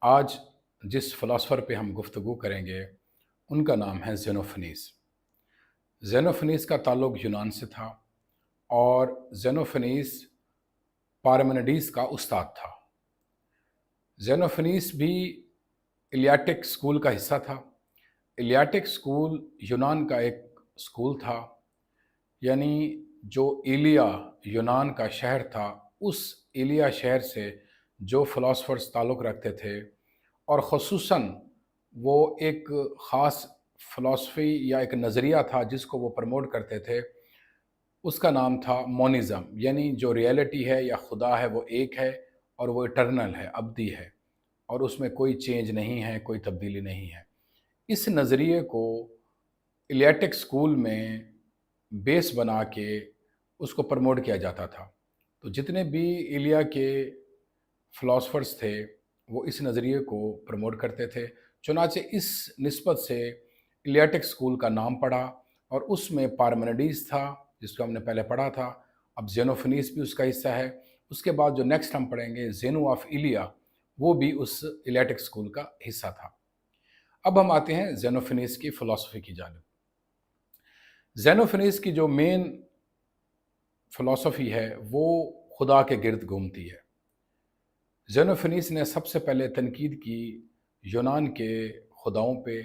आज जिस फ़िलासफ़र पे हम गुफ्तगू करेंगे, उनका नाम है ज़ेनोफ़नीस। ज़ेनोफ़नीस का ताल्लुक़ यूनान से था और ज़ेनोफ़नीस पारमेनिडीज़ का उस्ताद था। ज़ेनोफ़नीस भी इलियाटिक स्कूल का हिस्सा था। इलियाटिक स्कूल यूनान का एक स्कूल था, यानी जो इलिया यूनान का शहर था, उस इलिया शहर से जो फ़िलासफ़र्स ताल्लुक़ रखते थे और ख़ुसूसन वो एक ख़ास फ़िलासफ़ी या एक नज़रिया था जिसको वो प्रमोट करते थे, उसका नाम था मोनिज़्म। यानी जो रियलिटी है या खुदा है वो एक है और वो इटर्नल है, अबदी है और उसमें कोई चेंज नहीं है, कोई तब्दीली नहीं है। इस नज़रिए को इलियाटिक स्कूल में बेस बना के उसको प्रमोट किया जाता था। तो जितने भी इलिया के फ़िलासफ़र्स थे, वो इस नज़रिए को प्रमोट करते थे। चुनांचे इस निस्बत से इलियाटिक स्कूल का नाम पड़ा और उसमें पारमेनिडीज़ था, जिसको हमने पहले पढ़ा था। अब ज़ेनोफ़नीस भी उसका हिस्सा है। उसके बाद जो नेक्स्ट हम पढ़ेंगे ज़ेनो ऑफ़ इलिया, वो भी उस इलियाटिक स्कूल का हिस्सा था। अब हम आते हैं ज़ेनोफ़नीस की फ़िलासफ़ी की जानिब। ज़ेनोफ़नीस की जो मेन फ़िलासफ़ी है, वो खुदा के गिर्द घूमती है। ज़ेनोफ़नीस ने सबसे पहले तनकीद की यूनान के खुदाओं पे।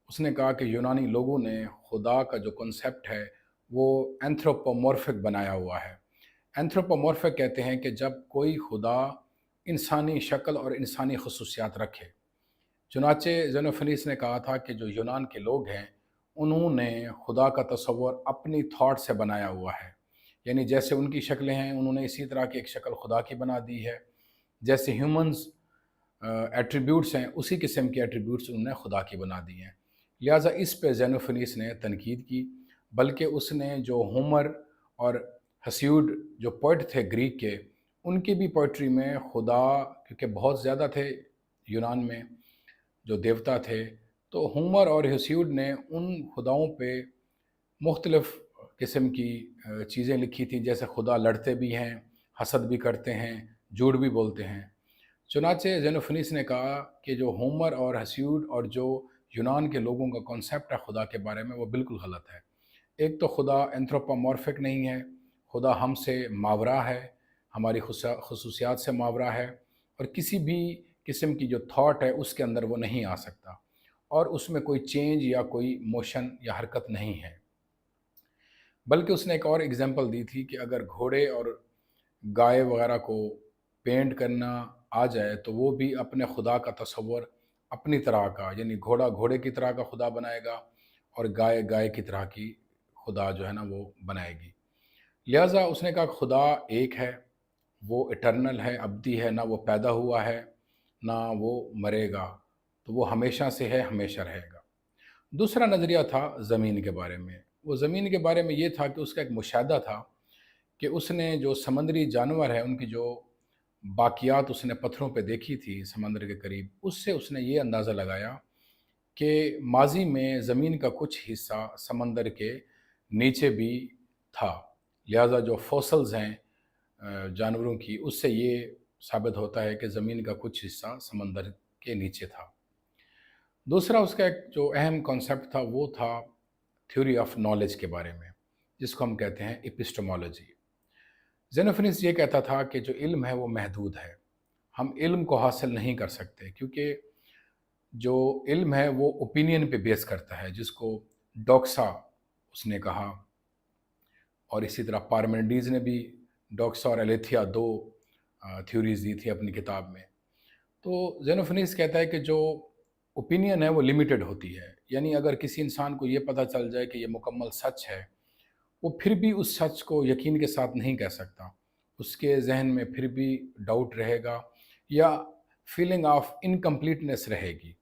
उसने कहा कि यूनानी लोगों ने खुदा का जो कॉन्सेप्ट है, वो एंथ्रोपोमॉर्फिक बनाया हुआ है। एंथ्रोपोमॉर्फिक कहते हैं कि जब कोई खुदा इंसानी शक्ल और इंसानी ख़ुसूसियात रखे। चुनांचे ज़ेनोफ़नीस ने कहा था कि जो यूनान के लोग हैं, उन्होंने खुदा का तसव्वुर अपनी थॉट से बनाया हुआ है। यानी जैसे उनकी शक्लें हैं, उन्होंने इसी तरह की एक शक्ल खुदा की बना दी है। जैसे ह्यूमन्स एट्रीब्यूट्स हैं, उसी किस्म के एट्रीब्यूट्स उन्होंने खुदा की बना दी हैं। लिहाजा इस पे ज़ेनोफ़नीस ने तनकीद की, बल्कि उसने जो होमर और हसीड जो पोएट थे ग्रीक के, उनकी भी पोएट्री में खुदा, क्योंकि बहुत ज़्यादा थे यूनान में जो देवता थे, तो होमर और हेसियोड ने उन खुदाओं पे मुख्तलिफ़ किस्म की चीज़ें लिखी थी, जैसे खुदा लड़ते भी हैं, हसद भी करते हैं, झूठ भी बोलते हैं। चुनांचे ज़ेनोफ़नीस ने कहा कि जो होमर और हेसियोड और जो यूनान के लोगों का कॉन्सेप्ट है खुदा के बारे में, वो बिल्कुल गलत है। एक तो खुदा एंथ्रोपोमॉर्फिक नहीं है, खुदा हमसे मावरा है, हमारी खसूसियात से मावरा है और किसी भी किस्म की जो थॉट है उसके अंदर वो नहीं आ सकता और उसमें कोई चेंज या कोई मोशन या हरकत नहीं है। बल्कि उसने एक और एग्ज़ाम्पल दी थी कि अगर घोड़े और गाय वग़ैरह को पेंट करना आ जाए, तो वो भी अपने खुदा का तसव्वुर अपनी तरह का, यानी घोड़ा घोड़े की तरह का खुदा बनाएगा और गाय गाय की तरह की खुदा जो है ना वो बनाएगी। लिहाजा उसने कहा खुदा एक है, वो इटर्नल है, अब्दी है, ना वो पैदा हुआ है, ना वो मरेगा, तो वो हमेशा से है, हमेशा रहेगा। दूसरा नज़रिया था ज़मीन के बारे में। वो ज़मीन के बारे में ये था कि उसका एक मुशाहदा था कि उसने जो समुद्री जानवर हैं, उनकी जो बाक़ियात उसने पत्थरों पे देखी थी समंदर के करीब, उससे उसने ये अंदाज़ा लगाया कि माज़ी में ज़मीन का कुछ हिस्सा समंदर के नीचे भी था। लिहाजा जो फॉसिल्स हैं जानवरों की, उससे ये साबित होता है कि ज़मीन का कुछ हिस्सा समंदर के नीचे था। दूसरा उसका एक जो अहम कॉन्सेप्ट था, वो था थ्योरी ऑफ नॉलेज के बारे में, जिसको हम कहते हैं एपिस्टेमोलॉजी। ज़ेनोफ़नीस ये कहता था कि जो इल्म है वो महदूद है। हम इल्म को हासिल नहीं कर सकते क्योंकि जो इल्म है वो ओपिनियन पे बेस करता है, जिसको डोक्सा उसने कहा और इसी तरह पार्मेनिडीज़ ने भी डोक्सा और एलेथिया 2 थ्योरीज़ दी थी अपनी किताब में। तो ज़ेनोफ़नीस कहता है कि जो ओपिनियन है वो लिमिटेड होती है। यानी अगर किसी इंसान को ये पता चल जाए कि ये मुकम्मल सच है, वो फिर भी उस सच को यकीन के साथ नहीं कह सकता। उसके ज़हन में फिर भी डाउट रहेगा या फीलिंग ऑफ इनकम्प्लीटनेस रहेगी।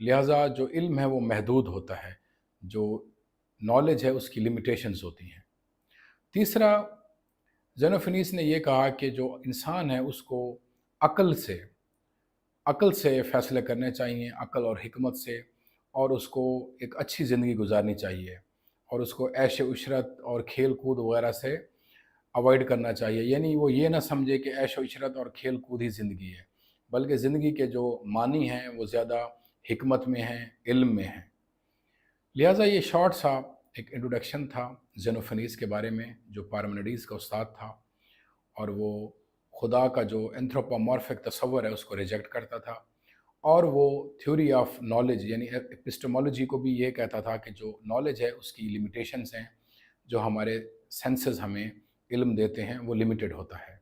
लिहाजा जो इल्म है वो महदूद होता है, जो नॉलेज है उसकी लिमिटेशंस होती हैं। तीसरा, ज़ेनोफ़नीस ने ये कहा कि जो इंसान है उसको अक़ल से फ़ैसले करने चाहिए, अक़ल और हिकमत से, और उसको एक अच्छी ज़िंदगी गुज़ारनी चाहिए और उसको ऐश-ओ-इशरत और खेल-कूद वग़ैरह से अवॉइड करना चाहिए। यानी वो ये ना समझे कि ऐश-ओ-इशरत और खेल-कूद ही ज़िंदगी है, بلکہ زندگی کے جو معنی ہیں وہ زیادہ حکمت میں ہیں، علم میں ہیں۔ لہٰذا یہ شارٹ سا ایک انٹروڈکشن تھا زینوفنیس کے بارے میں، جو پارمینیڈیز کا استاد تھا، اور وہ خدا کا جو اینتھروپومورفک تصور ہے اس کو ریجیکٹ کرتا تھا، اور وہ تھیوری آف نالج یعنی ایپسٹمولوجی کو بھی یہ کہتا تھا کہ جو نالج ہے اس کی لمیٹیشنز ہیں، جو ہمارے سینسز ہمیں علم دیتے ہیں وہ لمیٹڈ ہوتا ہے۔